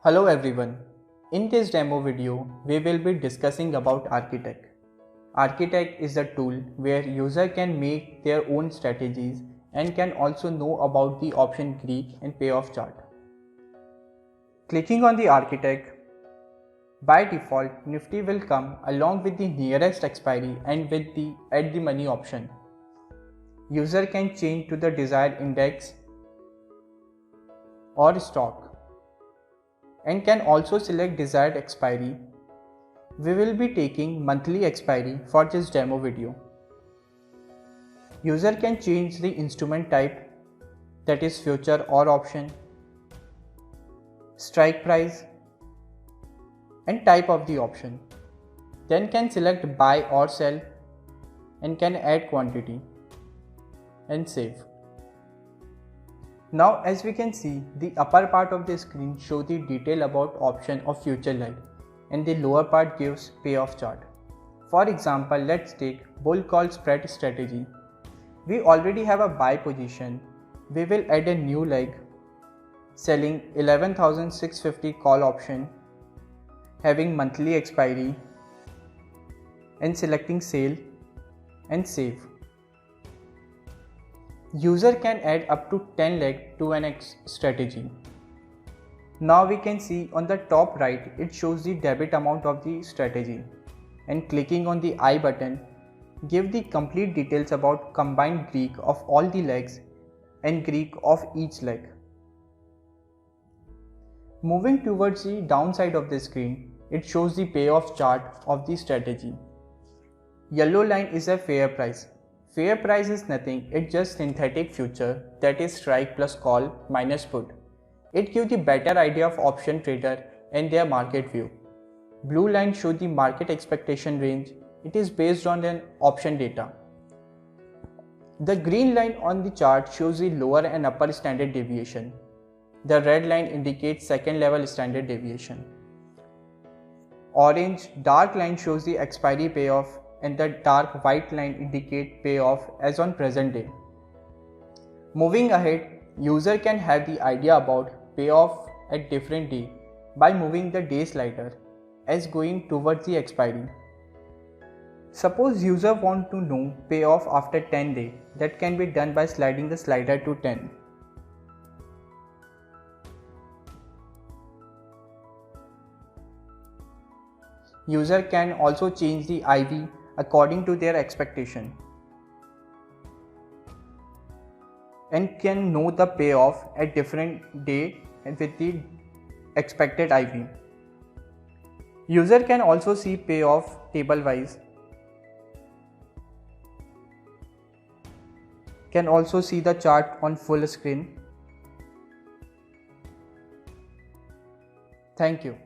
Hello everyone. In this demo video, we will be discussing about Architect. Architect is a tool where user can make their own strategies and can also know about the option Greek and payoff chart. Clicking on the Architect, by default Nifty will come along with the nearest expiry and with the at the money option. User can change to the desired index or stock and can also select desired expiry. We will be taking monthly expiry for this demo video. User can change the instrument type, that is future or option, strike price and type of the option. Then can select buy or sell and can add quantity and save. Now as we can see, the upper part of the screen shows the detail about option of future leg and the lower part gives payoff chart. For example, let's take bull call spread strategy. We already have a buy position. We will add a new leg selling 11,650 call option having monthly expiry and selecting sale and save. User can add up to 10 leg to an strategy. Now we can see on the top right it shows the debit amount of the strategy, and clicking on the I button give the complete details about combined Greek of all the legs and Greek of each leg. Moving towards the downside of the screen, it shows the payoff chart of the strategy. Yellow line is a fair price. Fair price is nothing, it's just synthetic future, that is strike plus call minus put. It gives the better idea of option trader and their market view. Blue line shows the market expectation range. It is based on an option data. The green line on the chart shows the lower and upper standard deviation. The red line indicates second level standard deviation. Orange dark line shows the expiry payoff and the dark white line indicate payoff as on present day. Moving ahead, user can have the idea about payoff at different day by moving the day slider as going towards the expiry. Suppose user want to know payoff after 10 days, that can be done by sliding the slider to 10. User can also change the IV according to their expectation and can know the payoff at different day and with the expected IV. User can also see payoff table wise, can also see the chart on full screen. Thank you.